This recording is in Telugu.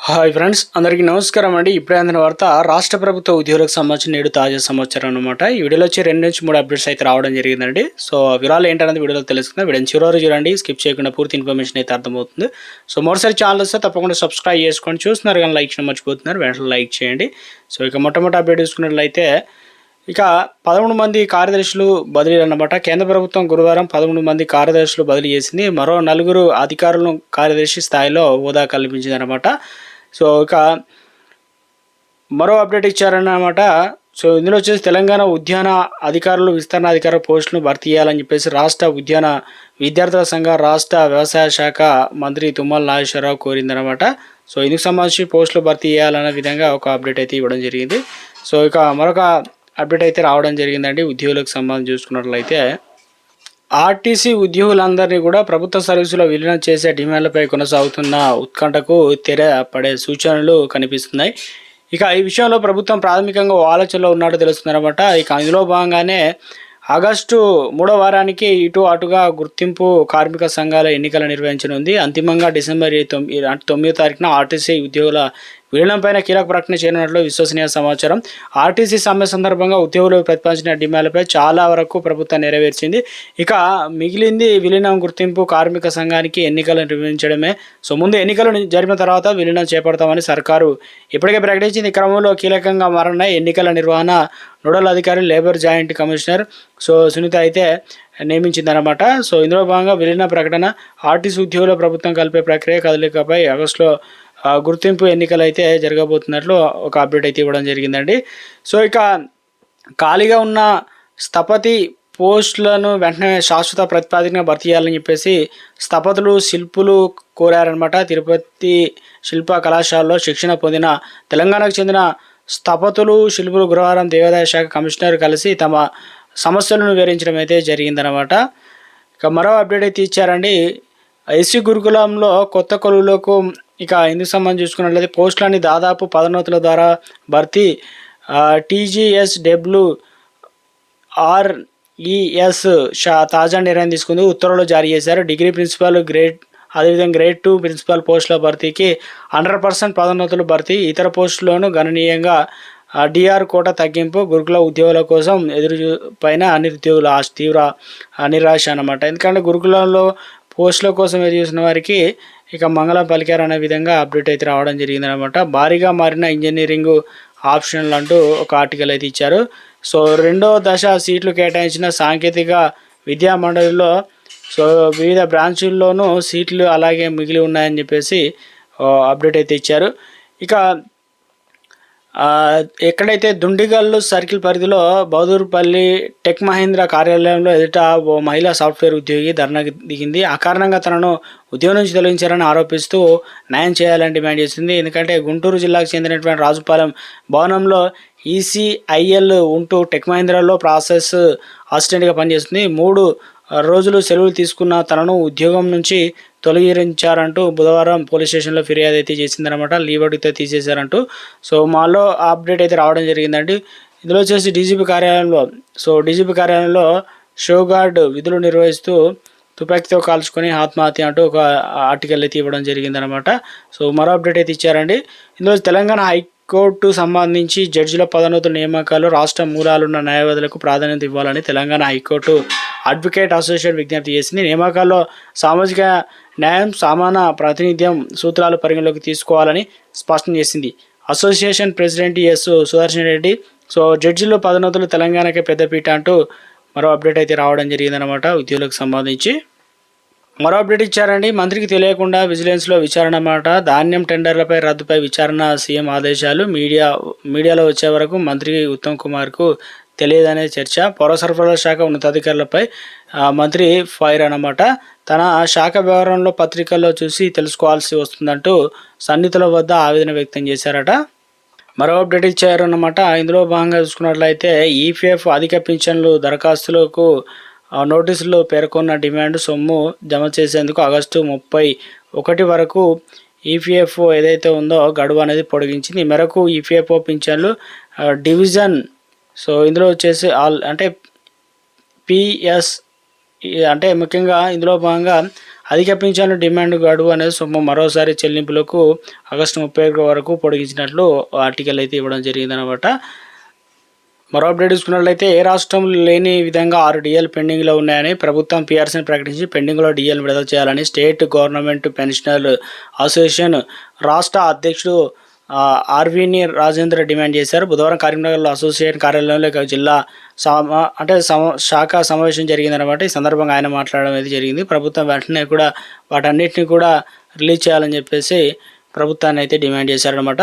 హాయ్ ఫ్రెండ్స్, అందరికీ నమస్కారం అండి. ఇప్పుడే అందిన వార్త రాష్ట్ర ప్రభుత్వ ఉద్యోగులకు సంబంధించిన నేడు తాజా సమాచారం అనమాట. ఈ వీడియోలో వచ్చి 2 నుంచి 3 అప్డేట్స్ అయితే రావడం జరిగిందండి. సో వివరాలు ఏంటనేది వీడియోలో తెలుసుకుందాం. వీడియోని చివరి వరకు చూడండి, స్కిప్ చేయకుండా పూర్తి ఇన్ఫర్మేషన్ అయితే అర్థమవుతుంది. సో మరోసారి ఛానల్ వస్తే తప్పకుండా సబ్స్క్రైబ్ చేసుకోండి. చూస్తున్నారు కానీ లైక్ చేయడం మర్చిపోతున్నారు, వెంటనే లైక్ చేయండి. సో ఇక మొట్టమొదటి అప్డేట్ చూసుకున్నట్లయితే ఇక 13 మంది కార్యదర్శులు బదిలీలు అన్నమాట. కేంద్ర ప్రభుత్వం గురువారం 13 మంది కార్యదర్శులు బదిలీ చేసింది. మరో 4 అధికారులను కార్యదర్శి స్థాయిలో హోదా కల్పించింది అనమాట. సో ఇక మరో అప్డేట్ ఇచ్చారన్నమాట. సో ఇందులో వచ్చేసి తెలంగాణ ఉద్యాన అధికారులు విస్తరణ అధికార పోస్టులను భర్తీ చేయాలని చెప్పేసి రాష్ట్ర ఉద్యాన విద్యార్థుల సంఘ రాష్ట్ర వ్యవసాయ శాఖ మంత్రి తుమ్మల నాగేశ్వరరావు కోరిందనమాట. సో ఇందుకు సంబంధించి పోస్టులు భర్తీ చేయాలనే విధంగా ఒక అప్డేట్ అయితే ఇవ్వడం జరిగింది. సో ఇక మరొక అప్డేట్ అయితే రావడం జరిగిందండి. ఉద్యోగులకు సంబంధించి చూసుకున్నట్లయితే ఆర్టీసీ ఉద్యోగులందరినీ కూడా ప్రభుత్వ సర్వీసులో విలీనం చేసే డిమాండ్లపై కొనసాగుతున్న ఉత్కంఠకు తెర పడే సూచనలు కనిపిస్తున్నాయి. ఇక ఈ విషయంలో ప్రభుత్వం ప్రాథమికంగా ఆలోచనలో ఉన్నట్టు తెలుస్తుందన్నమాట. ఇక ఇందులో భాగంగానే ఆగస్టు 3వ వారానికి ఇటు అటుగా గుర్తింపు కార్మిక సంఘాల ఎన్నికలు నిర్వహించనుంది. అంతిమంగా డిసెంబర్ 9వ తారీఖున ఆర్టీసీ ఉద్యోగుల విలీనంపైన కీలక ప్రకటన చేయనున్నట్లు విశ్వసనీయ సమాచారం. ఆర్టీసీ సమ్మె సందర్భంగా ఉద్యోగులు ప్రతిపాదించిన డిమాండ్లపై చాలా వరకు ప్రభుత్వం నెరవేర్చింది. ఇక మిగిలింది విలీనం గుర్తింపు కార్మిక సంఘానికి ఎన్నికలు నిర్వహించడమే. సో ముందు ఎన్నికలు జరిపిన తర్వాత విలీనం చేపడతామని సర్కారు ఇప్పటికే ప్రకటించింది. ఈ క్రమంలో కీలకంగా మారిన ఎన్నికల నిర్వహణ నోడల్ అధికారి లేబర్ జాయింట్ కమిషనర్ సునీత అయితే నియమించిందనమాట. సో ఇందులో భాగంగా విలీన ప్రకటన, ఆర్టీసీ ఉద్యోగుల ప్రభుత్వం కలిపే ప్రక్రియ కదలికపై ఆగస్టులో గుర్తింపు ఎన్నికలు అయితే జరగబోతున్నట్లు ఒక అప్డేట్ అయితే ఇవ్వడం జరిగిందండి. సో ఇక ఖాళీగా ఉన్న స్థపతి పోస్టులను వెంటనే శాశ్వత ప్రతిపాదికగా భర్తీ చేయాలని చెప్పేసి స్థపతులు శిల్పులు కోరారనమాట. తిరుపతి శిల్ప కళాశాలలో శిక్షణ పొందిన తెలంగాణకు చెందిన స్థపతులు శిల్పులు గురువారం దేవాదాయ శాఖ కమిషనర్ కలిసి తమ సమస్యలను వివరించడం అయితే జరిగిందనమాట. ఇక మరో అప్డేట్ అయితే ఇచ్చారండి. ఎస్సీ గురుకులంలో కొత్త కొలువులకు ఇక ఇందుకు సంబంధించి చూసుకున్నట్లయితే పోస్టులని దాదాపు పదోన్నతుల ద్వారా భర్తీ. TGSWRES తాజా నిర్ణయం తీసుకుంది. ఉత్తర్వులు జారీ చేశారు. డిగ్రీ ప్రిన్సిపాల్ అదేవిధంగా గ్రేడ్ 2 ప్రిన్సిపల్ పోస్టుల భర్తీకి 100% పదోన్నతులు భర్తీ. ఇతర పోస్టులను గణనీయంగా డిఆర్ కోట తగ్గింపు. గురుకుల ఉద్యోగుల కోసం పైన నిరుద్యోగుల తీవ్ర నిరాశ అన్నమాట. ఎందుకంటే గురుకులంలో పోస్టుల కోసం ఎదురు చూసిన వారికి ఇక మంగళం పలికారనే విధంగా అప్డేట్ అయితే రావడం జరిగిందనమాట. భారీగా మారిన ఇంజనీరింగ్ ఆప్షన్లు అంటూ ఒక ఆర్టికల్ అయితే ఇచ్చారు. సో 2వ దశ సీట్లు కేటాయించిన సాంకేతిక విద్యా మండలిలో సో వివిధ బ్రాంచుల్లోనూ సీట్లు అలాగే మిగిలి ఉన్నాయని చెప్పేసి అప్డేట్ అయితే ఇచ్చారు. ఇక ఎక్కడైతే దుండిగల్లు సర్కిల్ పరిధిలో బౌదూర్పల్లి టెక్ మహీంద్ర కార్యాలయంలో ఎదుట ఓ మహిళా సాఫ్ట్వేర్ ఉద్యోగి ధర్నాకి దిగింది. అకారణంగా తనను ఉద్యోగం నుంచి తొలగించారని ఆరోపిస్తూ న్యాయం చేయాలని డిమాండ్ చేసింది. ఎందుకంటే గుంటూరు జిల్లాకు చెందినటువంటి రాజుపాలెం భవనంలో ECIL ఉంటూ టెక్ మహీంద్రాలో ప్రాసెస్ అసిస్టెంట్గా పనిచేస్తుంది. 3 రోజులు సెలవులు తీసుకున్న తనను ఉద్యోగం నుంచి తొలగించారంటూ బుధవారం పోలీస్ స్టేషన్లో ఫిర్యాదు అయితే చేసిందనమాట. లీవ్ అడిగితే తీసేశారంటూ. సో మాలో అప్డేట్ అయితే రావడం జరిగిందండి. ఇందులో వచ్చేసి డీజీపీ కార్యాలయంలో షోగార్డ్ విధులు నిర్వహిస్తూ తుపాకీతో కాల్చుకొని ఆత్మహత్య అంటూ ఒక ఆర్టికల్ అయితే ఇవ్వడం జరిగిందనమాట. సో మరో అప్డేట్ అయితే ఇచ్చారండి. ఇందులో తెలంగాణ హైకోర్టు సంబంధించి జడ్జిల పదోన్నతుల నియామకాలు రాష్ట్ర మూలాలున్న న్యాయవాదులకు ప్రాధాన్యత ఇవ్వాలని తెలంగాణ హైకోర్టు అడ్వకేట్ అసోసియేషన్ విజ్ఞప్తి చేసింది. నియామకాల్లో సామాజిక న్యాయం, సమాన ప్రాతినిధ్యం సూత్రాలు పరిగణలోకి తీసుకోవాలని స్పష్టం చేసింది. అసోసియేషన్ ప్రెసిడెంట్ సుదర్శన్ రెడ్డి సో జడ్జిల పదోన్నతులు తెలంగాణకే పెద్దపీట అంటూ మరో అప్డేట్ అయితే రావడం జరిగిందనమాట. ఉద్యోగులకు సంబంధించి మరో అప్డేట్ ఇచ్చారండి. మంత్రికి తెలియకుండా విజిలెన్స్లో విచారణ అన్నమాట. ధాన్యం టెండర్లపై రద్దుపై విచారణ సీఎం ఆదేశాలు. మీడియాలో వచ్చే వరకు మంత్రి ఉత్తమ్ కుమార్కు తెలియదనే చర్చ. పౌర సరఫరాల శాఖ ఉన్నతాధికారులపై మంత్రి ఫైర్ అన్నమాట. తన శాఖ వ్యవహారంలో పత్రికల్లో చూసి తెలుసుకోవాల్సి వస్తుందంటూ సన్నిహితుల వద్ద ఆవేదన వ్యక్తం చేశారట. మరో అప్డేట్ ఇచ్చారు అన్నమాట. ఇందులో భాగంగా చూసుకున్నట్లయితే EPF అధిక పింఛన్లు దరఖాస్తులకు నోటీసులు పేర్కొన్న డిమాండ్ సొమ్ము జమ చేసేందుకు ఆగస్టు 31 వరకు EPF ఏదైతే ఉందో గడువు అనేది పొడిగించింది. ఈ మేరకు EPFO పింఛన్లు డివిజన్ సో ఇందులో వచ్చేసి PS అంటే ముఖ్యంగా ఇందులో భాగంగా అధిక పింఛన్లు డిమాండ్ గడువు అనేది మరోసారి చెల్లింపులకు ఆగస్టు 31 వరకు పొడిగించినట్లు ఆర్టికల్ అయితే ఇవ్వడం జరిగిందనమాట. మరో అప్డేట్ చూసుకున్నట్లయితే ఏ రాష్ట్రం లేని విధంగా 6 డిఎల్ పెండింగ్లో ఉన్నాయని ప్రభుత్వం పీఆర్సీని ప్రకటించి పెండింగ్లో డిఎల్ విడుదల చేయాలని స్టేట్ గవర్నమెంట్ పెన్షనర్ అసోసియేషన్ రాష్ట్ర అధ్యక్షుడు ఆర్వీని రాజేంద్ర డిమాండ్ చేశారు. బుధవారం కరీంనగర్లో అసోసియేషన్ కార్యాలయంలో జిల్లా శాఖ సమావేశం జరిగిందనమాట. ఈ సందర్భంగా ఆయన మాట్లాడడం అయితే జరిగింది. ప్రభుత్వం వెంటనే కూడా వాటన్నిటిని కూడా రిలీజ్ చేయాలని చెప్పేసి ప్రభుత్వాన్ని అయితే డిమాండ్ చేశారనమాట.